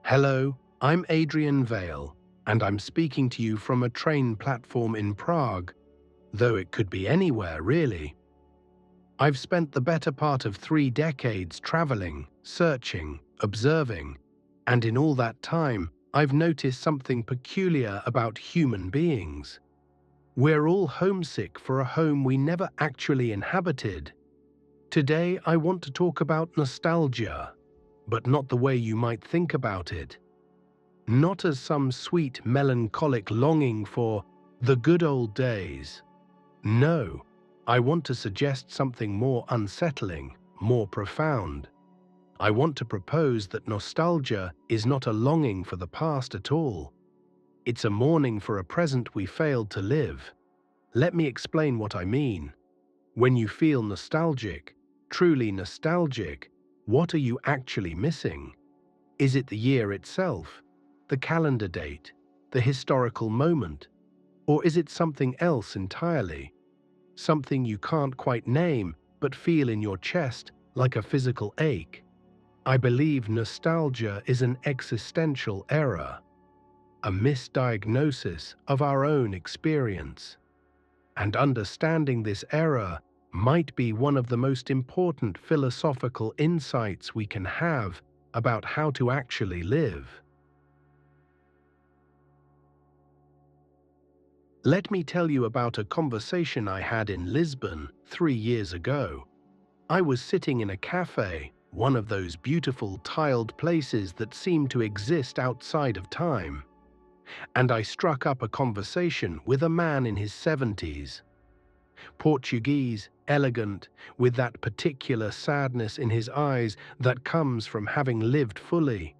Hello, I'm Adrian Vale, and I'm speaking to you from a train platform in Prague, though it could be anywhere, really. I've spent the better part of 3 decades traveling, searching, observing, and in all that time, I've noticed something peculiar about human beings. We're all homesick for a home we never actually inhabited. Today, I want to talk about nostalgia, but not the way you might think about it. Not as some sweet melancholic longing for the good old days. No, I want to suggest something more unsettling, more profound. I want to propose that nostalgia is not a longing for the past at all. It's a mourning for a present we failed to live. Let me explain what I mean. When you feel nostalgic, truly nostalgic, what are you actually missing? Is it the year itself, the calendar date, the historical moment? Or is it something else entirely? Something you can't quite name but feel in your chest like a physical ache? I believe nostalgia is an existential error, a misdiagnosis of our own experience. And understanding this error might be one of the most important philosophical insights we can have about how to actually live. Let me tell you about a conversation I had in Lisbon 3 years ago. I was sitting in a cafe, one of those beautiful tiled places that seem to exist outside of time, and I struck up a conversation with a man in his 70s. Portuguese, elegant, with that particular sadness in his eyes that comes from having lived fully.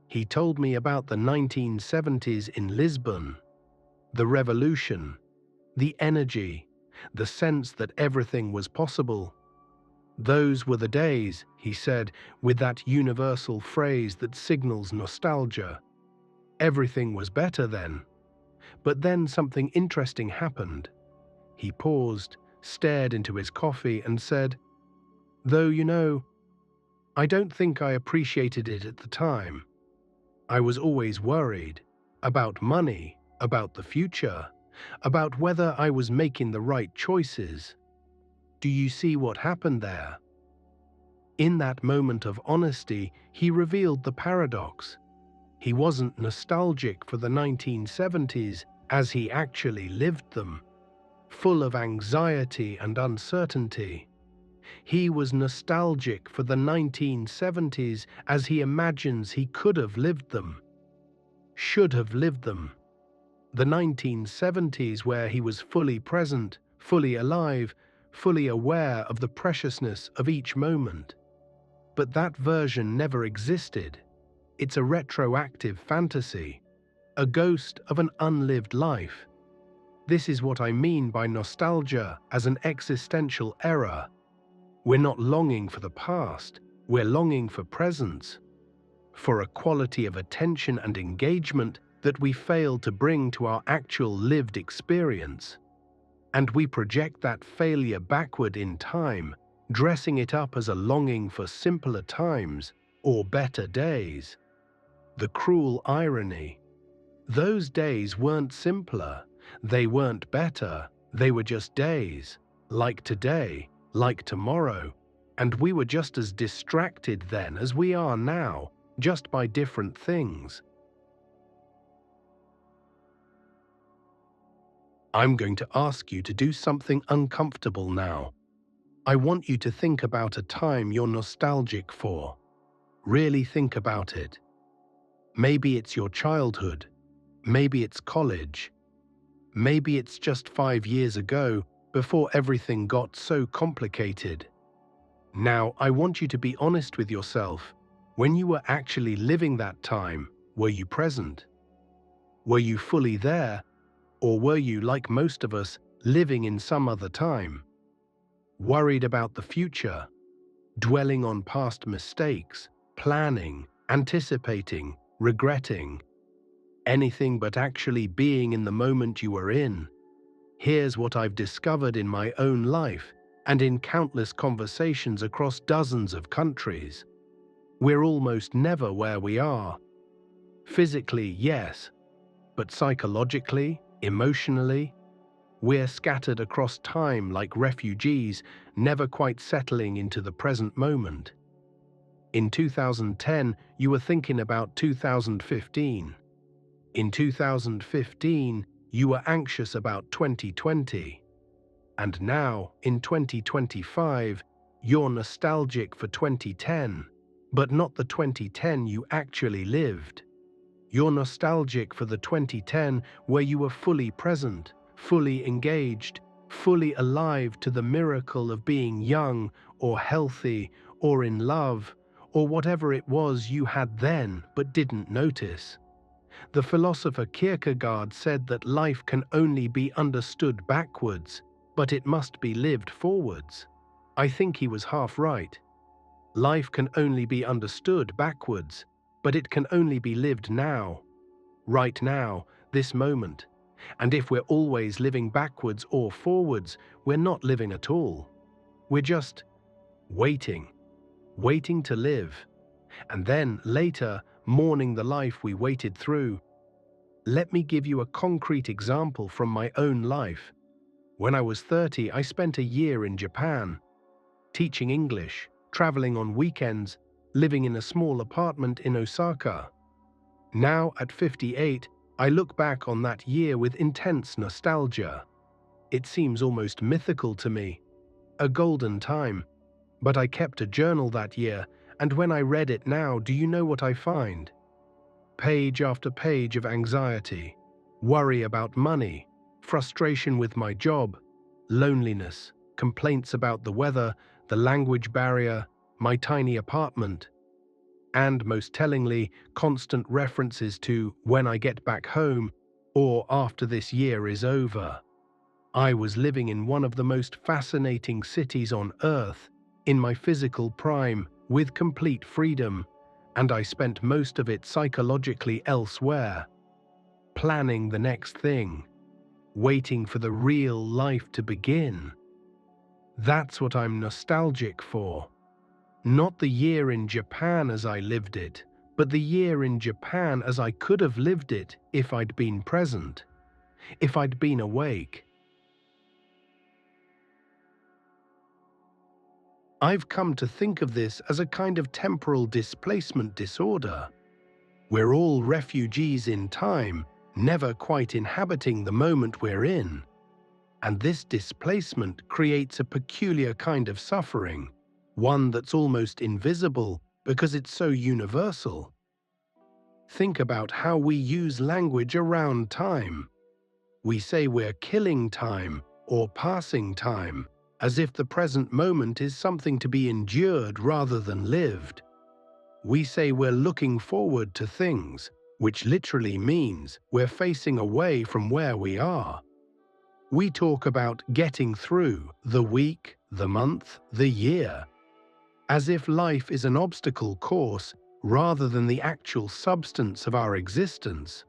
He told me about the 1970s in Lisbon. The revolution, the energy, the sense that everything was possible. Those were the days, he said, with that universal phrase that signals nostalgia. Everything was better then. But then something interesting happened. He paused, stared into his coffee and said, "Though, I don't think I appreciated it at the time. I was always worried about money, about the future, about whether I was making the right choices. Do you see what happened there?" In that moment of honesty, he revealed the paradox. He wasn't nostalgic for the 1970s as he actually lived them, full of anxiety and uncertainty. He was nostalgic for the 1970s as he imagines he could have lived them, should have lived them. The 1970s where he was fully present, fully alive, fully aware of the preciousness of each moment. But that version never existed. It's a retroactive fantasy, a ghost of an unlived life. This is what I mean by nostalgia as an existential error. We're not longing for the past, we're longing for presence, for a quality of attention and engagement that we fail to bring to our actual lived experience. And we project that failure backward in time, dressing it up as a longing for simpler times or better days. The cruel irony. Those days weren't simpler, they weren't better, they were just days, like today, like tomorrow, and we were just as distracted then as we are now, just by different things. I'm going to ask you to do something uncomfortable now. I want you to think about a time you're nostalgic for. Really think about it. Maybe it's your childhood. Maybe it's college. Maybe it's just 5 years ago, before everything got so complicated. Now, I want you to be honest with yourself. When you were actually living that time, were you present? Were you fully there? Or were you, like most of us, living in some other time? Worried about the future, dwelling on past mistakes, planning, anticipating, regretting. Anything but actually being in the moment you were in. Here's what I've discovered in my own life and in countless conversations across dozens of countries. We're almost never where we are. Physically, yes, but psychologically, emotionally, we're scattered across time like refugees, never quite settling into the present moment. In 2010, you were thinking about 2015. In 2015, you were anxious about 2020. And now, in 2025, you're nostalgic for 2010, but not the 2010 you actually lived. You're nostalgic for the 2010 where you were fully present, fully engaged, fully alive to the miracle of being young or healthy or in love or whatever it was you had then but didn't notice. The philosopher Kierkegaard said that life can only be understood backwards, but it must be lived forwards. I think he was half right. Life can only be understood backwards, but it can only be lived now. Right now, this moment. And if we're always living backwards or forwards, we're not living at all. We're just waiting to live. And then, later, mourning the life we waited through. Let me give you a concrete example from my own life. When I was 30, I spent a year in Japan, teaching English, traveling on weekends, living in a small apartment in Osaka. Now, at 58, I look back on that year with intense nostalgia. It seems almost mythical to me, a golden time. But I kept a journal that year, and when I read it now, do you know what I find? Page after page of anxiety, worry about money, frustration with my job, loneliness, complaints about the weather, the language barrier, my tiny apartment, and most tellingly, constant references to when I get back home or after this year is over. I was living in one of the most fascinating cities on earth, in my physical prime, with complete freedom, and I spent most of it psychologically elsewhere, planning the next thing, waiting for the real life to begin. That's what I'm nostalgic for. Not the year in Japan as I lived it, but the year in Japan as I could have lived it if I'd been present, if I'd been awake. I've come to think of this as a kind of temporal displacement disorder. We're all refugees in time, never quite inhabiting the moment we're in. And this displacement creates a peculiar kind of suffering, one that's almost invisible because it's so universal. Think about how we use language around time. We say we're killing time or passing time, as if the present moment is something to be endured rather than lived. We say we're looking forward to things, which literally means we're facing away from where we are. We talk about getting through the week, the month, the year, as if life is an obstacle course rather than the actual substance of our existence.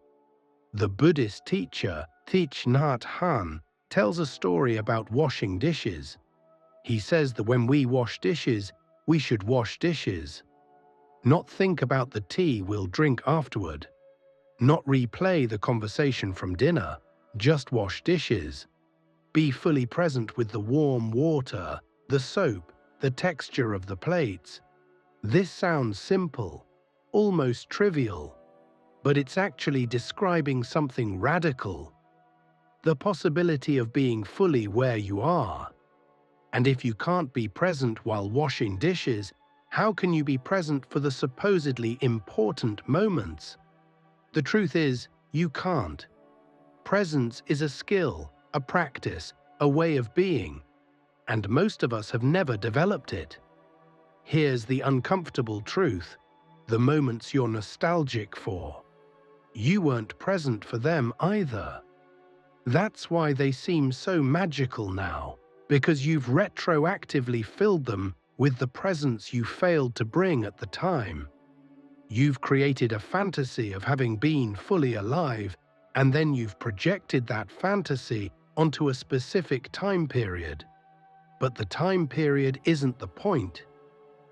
The Buddhist teacher, Thich Nhat Hanh, tells a story about washing dishes. He says that when we wash dishes, we should wash dishes. Not think about the tea we'll drink afterward. Not replay the conversation from dinner. Just wash dishes. Be fully present with the warm water, the soap, the texture of the plates. This sounds simple, almost trivial, but it's actually describing something radical. The possibility of being fully where you are. And if you can't be present while washing dishes, how can you be present for the supposedly important moments? The truth is, you can't. Presence is a skill, a practice, a way of being, and most of us have never developed it. Here's the uncomfortable truth: the moments you're nostalgic for, you weren't present for them either. That's why they seem so magical now, because you've retroactively filled them with the presence you failed to bring at the time. You've created a fantasy of having been fully alive, and then you've projected that fantasy onto a specific time period. But the time period isn't the point.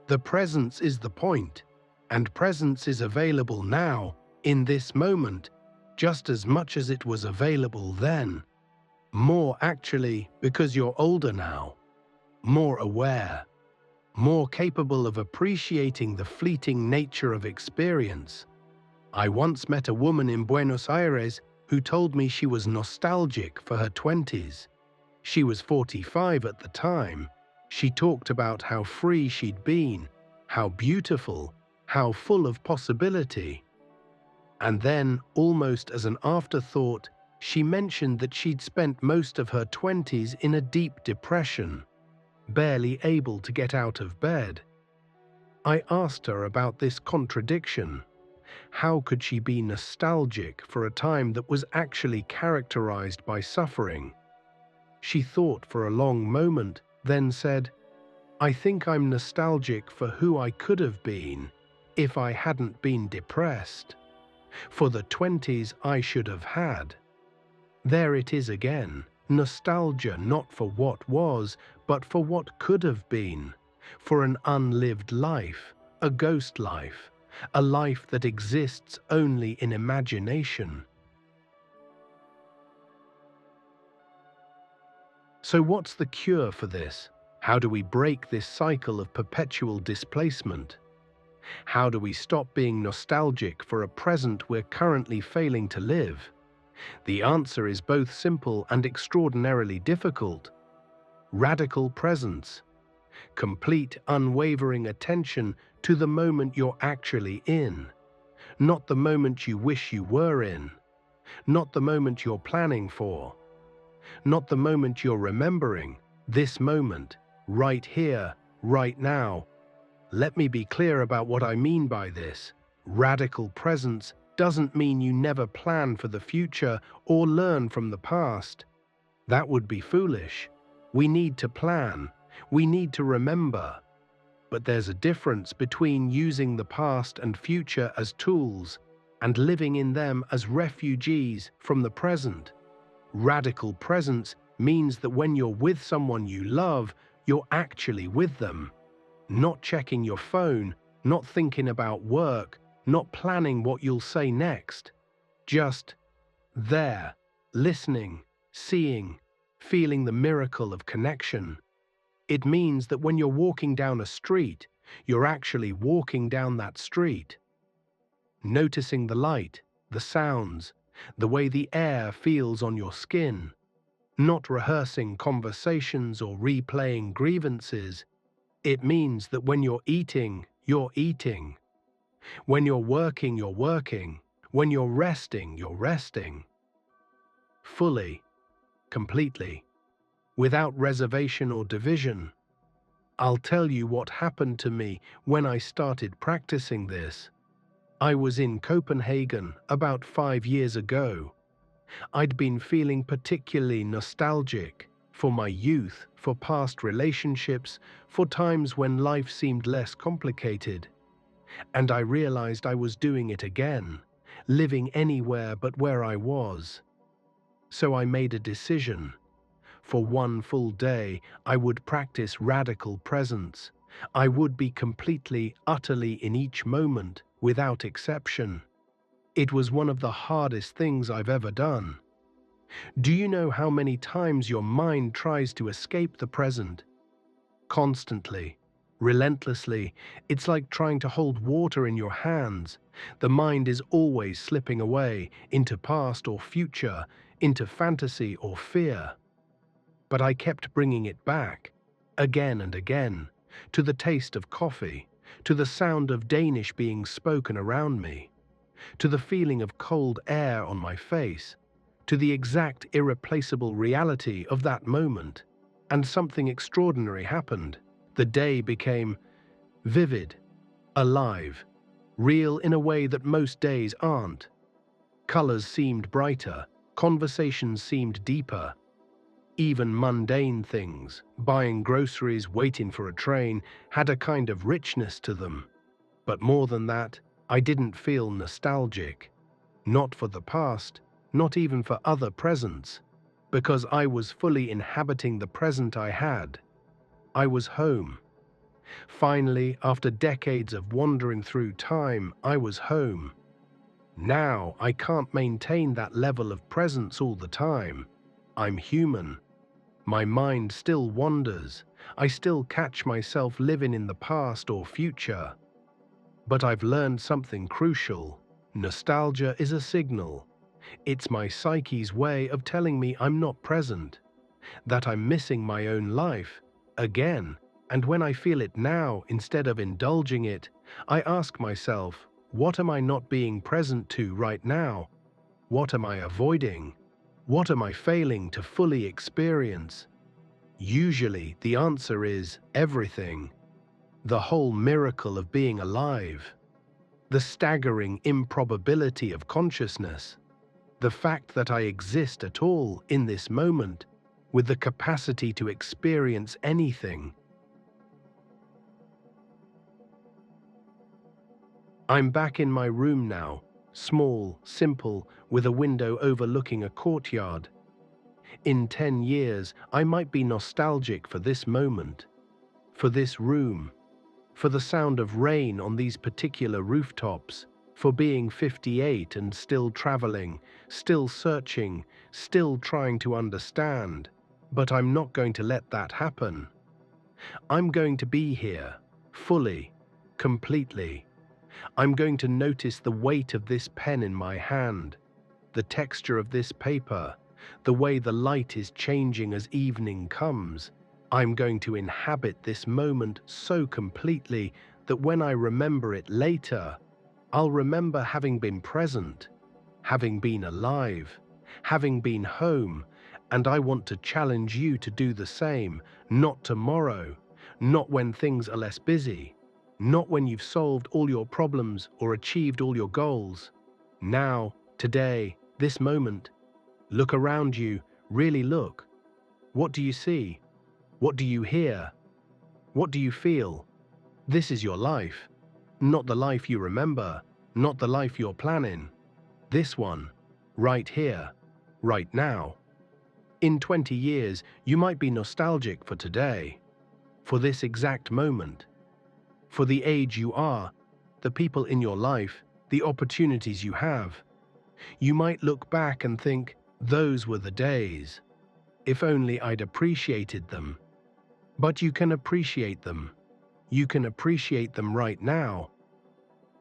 The presence is the point, and presence is available now, in this moment, just as much as it was available then. More actually, because you're older now, more aware, more capable of appreciating the fleeting nature of experience. I once met a woman in Buenos Aires who told me she was nostalgic for her 20s. She was 45 at the time. She talked about how free she'd been, how beautiful, how full of possibility. And then, almost as an afterthought, she mentioned that she'd spent most of her 20s in a deep depression, barely able to get out of bed. I asked her about this contradiction. How could she be nostalgic for a time that was actually characterized by suffering? She thought for a long moment, then said, "I think I'm nostalgic for who I could have been if I hadn't been depressed, for the 20s I should have had." There it is again, nostalgia not for what was, but for what could have been, for an unlived life, a ghost life, a life that exists only in imagination. So what's the cure for this? How do we break this cycle of perpetual displacement? How do we stop being nostalgic for a present we're currently failing to live? The answer is both simple and extraordinarily difficult. Radical presence. Complete, unwavering attention to the moment you're actually in. Not the moment you wish you were in. Not the moment you're planning for. Not the moment you're remembering. This moment, right here, right now. Let me be clear about what I mean by this. Radical presence doesn't mean you never plan for the future or learn from the past. That would be foolish. We need to plan. We need to remember. But there's a difference between using the past and future as tools and living in them as refugees from the present. Radical presence means that when you're with someone you love, you're actually with them. Not checking your phone, not thinking about work, not planning what you'll say next. Just there, listening, seeing, feeling the miracle of connection. It means that when you're walking down a street, you're actually walking down that street. Noticing the light, the sounds, the way the air feels on your skin. Not rehearsing conversations or replaying grievances. It means that when you're eating, you're eating. When you're working, you're working. When you're resting, you're resting. Fully, completely, without reservation or division. I'll tell you what happened to me when I started practicing this. I was in Copenhagen about 5 years ago. I'd been feeling particularly nostalgic for my youth, for past relationships, for times when life seemed less complicated. And I realized I was doing it again, living anywhere but where I was. So I made a decision. For one full day, I would practice radical presence. I would be completely, utterly in each moment, without exception. It was one of the hardest things I've ever done. Do you know how many times your mind tries to escape the present? Constantly, relentlessly. It's like trying to hold water in your hands. The mind is always slipping away, into past or future, into fantasy or fear. But I kept bringing it back, again and again, to the taste of coffee, to the sound of Danish being spoken around me, to the feeling of cold air on my face, to the exact irreplaceable reality of that moment. And something extraordinary happened. The day became vivid, alive, real in a way that most days aren't. Colors seemed brighter, conversations seemed deeper. Even mundane things, buying groceries, waiting for a train, had a kind of richness to them. But more than that, I didn't feel nostalgic. Not for the past, not even for other presents, because I was fully inhabiting the present I had. I was home. Finally, after decades of wandering through time, I was home. Now, I can't maintain that level of presence all the time. I'm human. My mind still wanders. I still catch myself living in the past or future. But I've learned something crucial. Nostalgia is a signal. It's my psyche's way of telling me I'm not present, that I'm missing my own life, again. And when I feel it now, instead of indulging it, I ask myself, what am I not being present to right now? What am I avoiding? What am I failing to fully experience? Usually, the answer is everything. The whole miracle of being alive. The staggering improbability of consciousness. The fact that I exist at all in this moment, with the capacity to experience anything. I'm back in my room now, small, simple, with a window overlooking a courtyard. In 10 years, I might be nostalgic for this moment, for this room, for the sound of rain on these particular rooftops, for being 58 and still traveling, still searching, still trying to understand. But I'm not going to let that happen. I'm going to be here, fully, completely. I'm going to notice the weight of this pen in my hand, the texture of this paper, the way the light is changing as evening comes. I'm going to inhabit this moment so completely that when I remember it later, I'll remember having been present, having been alive, having been home, and I want to challenge you to do the same, not tomorrow, not when things are less busy, not when you've solved all your problems or achieved all your goals. Now, today, this moment. Look around you, really look. What do you see? What do you hear? What do you feel? This is your life. Not the life you remember, not the life you're planning. This one, right here, right now. In 20 years, you might be nostalgic for today, for this exact moment, for the age you are, the people in your life, the opportunities you have. You might look back and think, those were the days. If only I'd appreciated them. But you can appreciate them. You can appreciate them right now.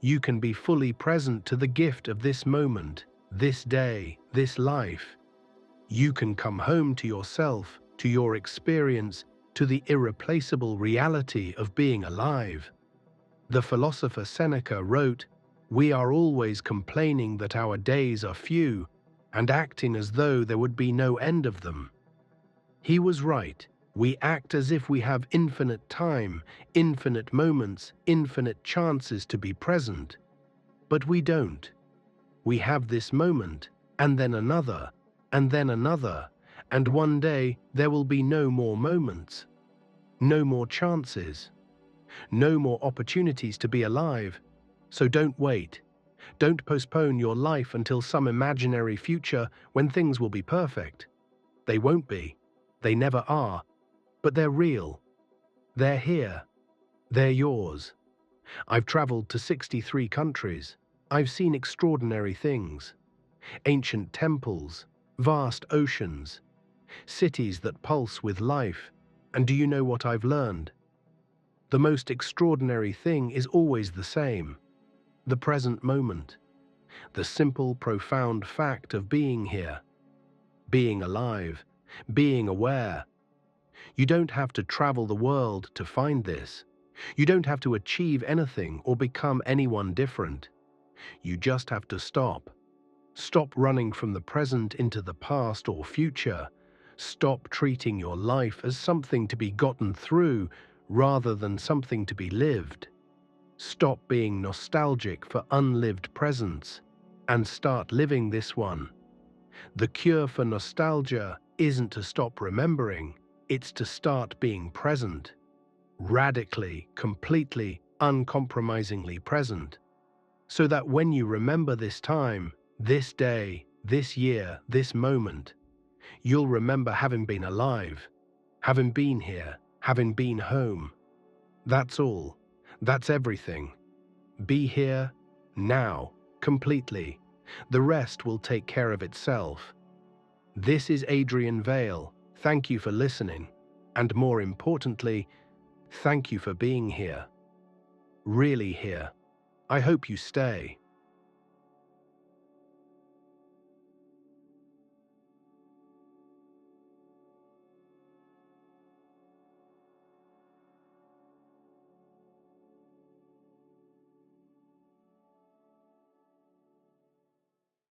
You can be fully present to the gift of this moment, this day, this life. You can come home to yourself, to your experience, to the irreplaceable reality of being alive. The philosopher Seneca wrote, "We are always complaining that our days are few, and acting as though there would be no end of them." He was right. We act as if we have infinite time, infinite moments, infinite chances to be present. But we don't. We have this moment, and then another, and then another, and one day there will be no more moments, no more chances, no more opportunities to be alive. So don't wait. Don't postpone your life until some imaginary future when things will be perfect. They won't be. They never are. But they're real. They're here. They're yours. I've traveled to 63 countries. I've seen extraordinary things. Ancient temples, vast oceans, cities that pulse with life. And do you know what I've learned? The most extraordinary thing is always the same. The present moment. The simple, profound fact of being here. Being alive. Being aware. You don't have to travel the world to find this. You don't have to achieve anything or become anyone different. You just have to stop. Stop running from the present into the past or future. Stop treating your life as something to be gotten through rather than something to be lived. Stop being nostalgic for unlived presents and start living this one. The cure for nostalgia isn't to stop remembering, it's to start being present. Radically, completely, uncompromisingly present. So that when you remember this time, this day, this year, this moment, you'll remember having been alive, having been here, having been home. That's all. That's everything. Be here, now, completely. The rest will take care of itself. This is Adrian Vale. Thank you for listening. And more importantly, thank you for being here. Really here. I hope you stay.